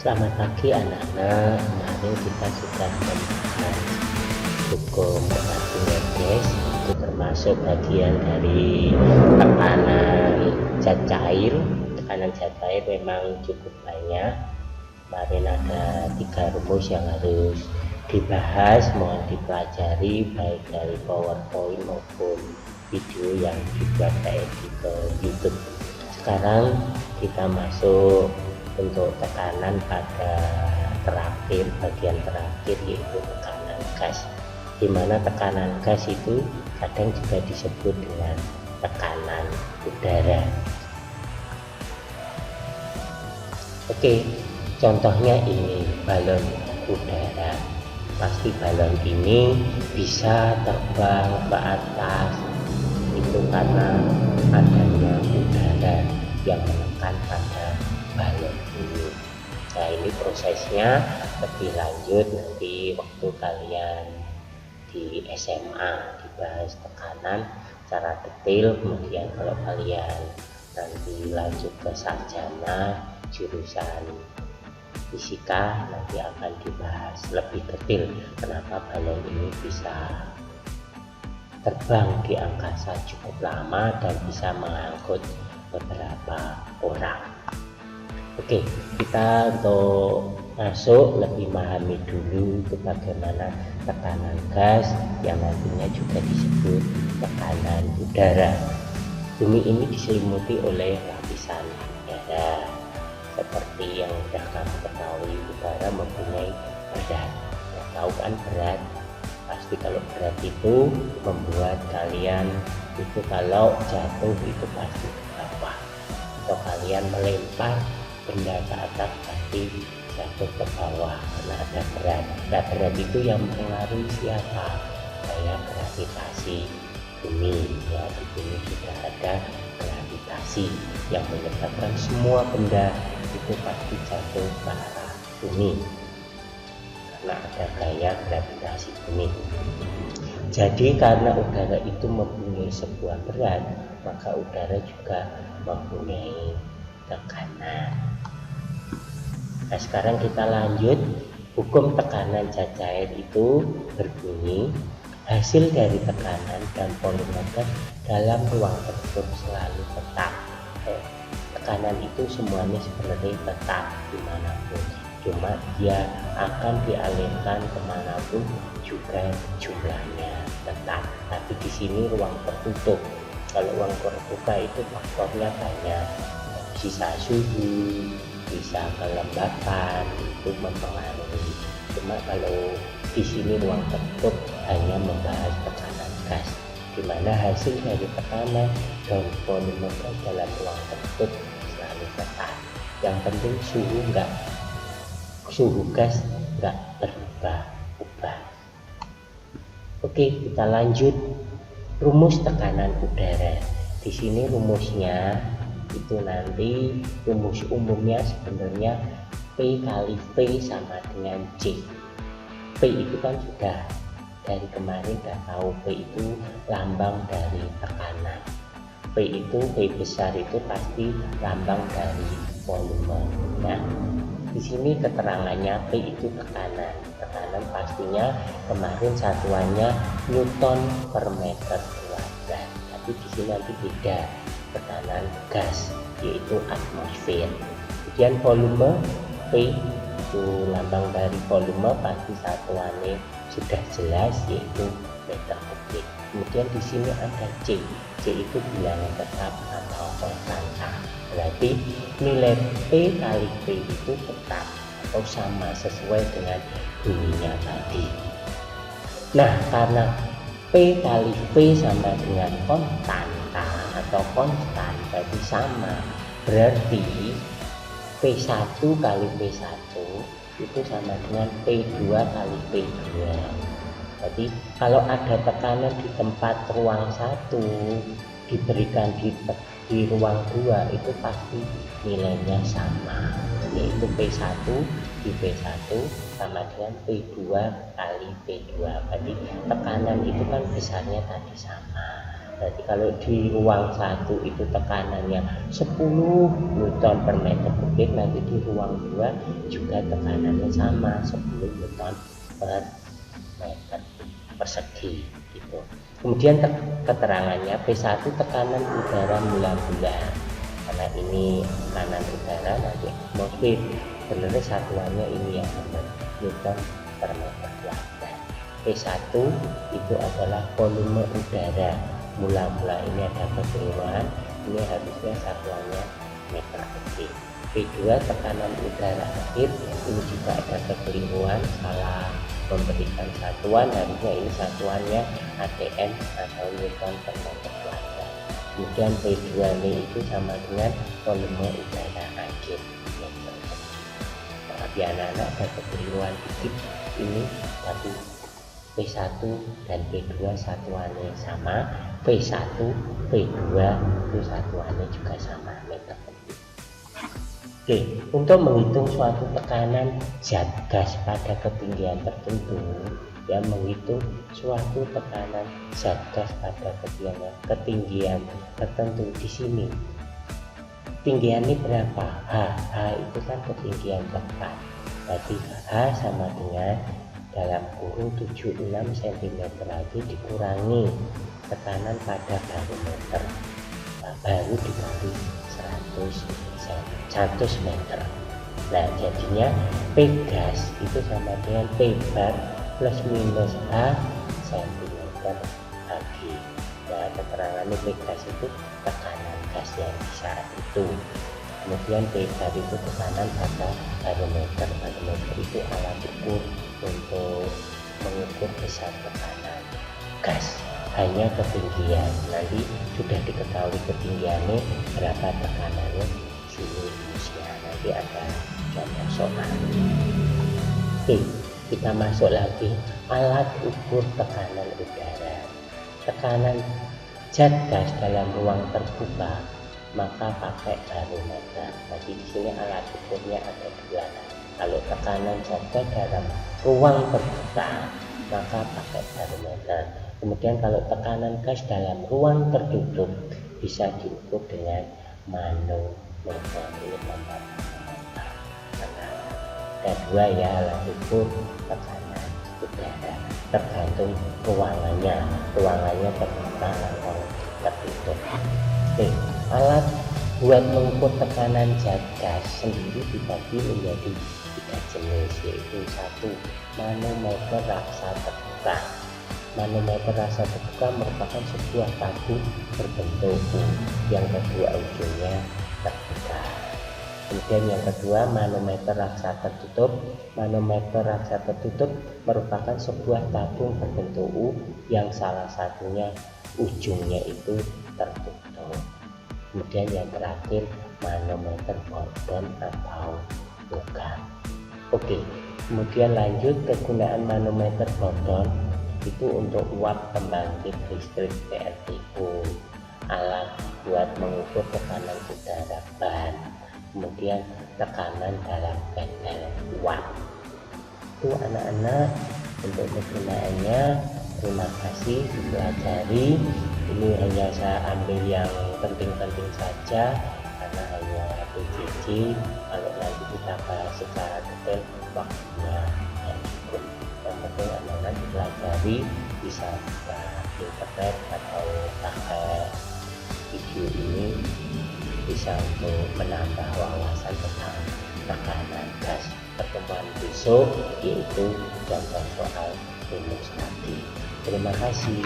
Selamat pagi anak-anak. Kemarin kita sudah membahas hukum tekanan gas, itu termasuk bagian dari tekanan zat cair. Tekanan zat cair memang cukup banyak. Kemarin ada 3 rumus yang harus dibahas, mohon dipelajari baik dari PowerPoint maupun video yang dibuat di YouTube. Sekarang kita masuk untuk tekanan pada bagian terakhir, yaitu tekanan gas, di mana tekanan gas itu kadang juga disebut dengan tekanan udara. Oke, contohnya ini balon udara. Pasti balon ini bisa terbang ke atas itu karena adanya udara yang menekan pada balon ini. Nah, ini prosesnya lebih lanjut nanti waktu kalian di SMA dibahas tekanan secara detail. Kemudian kalau kalian nanti lanjut ke sarjana jurusan fisika, nanti akan dibahas lebih detail kenapa balon ini bisa terbang di angkasa cukup lama dan bisa mengangkut beberapa orang. Oke, kita untuk masuk lebih memahami dulu itu bagaimana tekanan gas yang nantinya juga disebut tekanan udara. Bumi ini diselimuti oleh lapisan udara. Seperti yang sudah kamu ketahui, udara mempunyai berat. Ya, tahu kan berat? Pasti kalau berat itu membuat kalian itu kalau jatuh itu pasti ke bawah, atau kalian melempar benda ke atas pasti jatuh ke bawah karena ada berat. Nah, berat itu yang mempengaruhi siapa? Kayak gravitasi bumi. Ya, di bumi sudah ada gravitasi yang menyebabkan semua benda itu pasti jatuh ke arah bumi karena ada gaya gravitasi bumi. Jadi karena udara itu mempunyai sebuah berat, maka udara juga mempunyai tekanan. Nah, sekarang kita lanjut. Hukum tekanan zat cair itu berbunyi, hasil dari tekanan dan volume gas dalam ruang tertutup selalu tetap. Tekanan itu semuanya sebenarnya tetap dimanapun, cuma dia akan dialihkan kemanapun juga jumlahnya tetap. Tapi di sini ruang tertutup. Kalau ruang terbuka itu faktornya banyak, bisa suhu, bisa kelembapan, itu mempengaruhi. Cuma kalau di sini ruang tertutup hanya membahas tekanan gas, di mana hasil dari tekanan dan volume gas dalam ruang tertutup selalu tetap. Yang penting suhu gas nggak berubah-ubah. Oke, kita lanjut. Rumus tekanan udara. Di sini rumusnya itu nanti rumus umumnya sebenarnya P kali V sama dengan C. P itu kan sudah dari kemarin udah tahu, P itu lambang dari tekanan. P besar itu pasti lambang dari volume. Nah, di sini keterangannya P itu tekanan. Tekanan pastinya kemarin satuannya Newton per meter kuadrat. Tapi di sini nanti beda, tekanan gas yaitu atmosfer. Kemudian volume P itu lambang dari volume, pasti satuannya sudah jelas yaitu meter kubik. Kemudian di sini ada C. C itu bilangan tetap atau konstanta. Berarti nilai P kali V itu tetap atau sama sesuai dengan bunyinya tadi. Nah, karena P kali V sama dengan konstanta atau konstan berarti sama, berarti P1 kali P1 itu sama dengan P2 kali P2. Jadi kalau ada tekanan di tempat ruang 1 diberikan di ruang 2 itu pasti nilainya sama, yaitu P1 di P1 sama dengan P2 kali P2. Jadi tekanan itu kan besarnya tadi sama. Berarti kalau di ruang 1 itu tekanannya 10 Newton per meter kubik, nanti di ruang 2 juga tekanannya sama 10 Newton per meter persegi gitu. Kemudian keterangannya P1 tekanan udara mula-mula, karena ini tekanan udara nanti atmosfer, sebenarnya satuannya ini ya Newton per meter kuadrat. P1 itu adalah volume udara mula-mula, ini ada kekeliruan, ini harusnya satuannya meter kubik. P2 tekanan udara akhir, ini juga ada kekeliruan, salah memberikan satuan, harusnya ini satuannya ATM atau Newton per meter kuadrat. Kemudian P2 ini itu sama dengan volume udara akhir meter kubik. Maaf ya anak-anak, ada kekeliruan dikit ini, tapi P1 dan P2 satuannya sama, P1, P2 itu satuannya juga sama, meter kubik. Oke, untuk menghitung suatu tekanan zat gas pada ketinggian tertentu, ya menghitung suatu tekanan zat gas pada ketinggian tertentu di sini. Ketinggiannya berapa? H itu kan ketinggian tepat. Berarti H sama dengan dalam kurung 76 cm lagi dikurangi tekanan pada barometer, baru dikali 100 meter. Nah jadinya P gas itu sama dengan P bar plus minus H cm lagi. Nah keterangannya P gas itu tekanan gas yang di saat itu. Kemudian P bar itu tekanan pada barometer. Barometer itu alat ukur untuk mengukur besar tekanan gas, hanya ketinggian. Nanti sudah diketahui ketinggiannya berapa tekanannya suhu rumusnya, nanti ada contoh soal. Oke, kita masuk lagi alat ukur tekanan udara. Tekanan zat gas dalam ruang terbuka maka pakai barometer. Jadi di sini alat ukurnya ada dua. Kalau tekanan zat gas dalam ruang terbuka maka pakai barometer. Kemudian kalau tekanan gas dalam ruang tertutup bisa diukur dengan manometer. Ini gambar manometer. Ada dua ya alat ukur tekanan udara, tergantung ruangannya terbuka atau tertutup. Oke, alat buat mengukur tekanan zat gas sendiri dibagi menjadi 3 jenis, yaitu 1. Manometer raksa terbuka. Manometer raksa terbuka merupakan sebuah tabung berbentuk U, yang kedua ujungnya terbuka. Kemudian yang kedua, manometer raksa tertutup. Manometer raksa tertutup merupakan sebuah tabung berbentuk U yang salah satunya ujungnya itu tertutup. Kemudian yang terakhir, manometer Gordon atau logam. Oke, kemudian lanjut kegunaan manometer Gordon itu untuk uap pembangkit listrik PLTU, alat buat mengukur tekanan udara ban, kemudian tekanan dalam panel uap. Itu anak-anak untuk kegunaannya. Terima kasih dipelajari. Ini hanya saya ambil yang penting-penting saja karena hanya PJJ. Kalau nanti kita bahas secara detail waktunya yang cukup. Yang penting anak-anak dipelajari, bisa buka internet atau pakai video ini, bisa untuk menambah wawasan tentang tekanan gas. Pertemuan besok yaitu contoh soal rumus tadi. Terima kasih.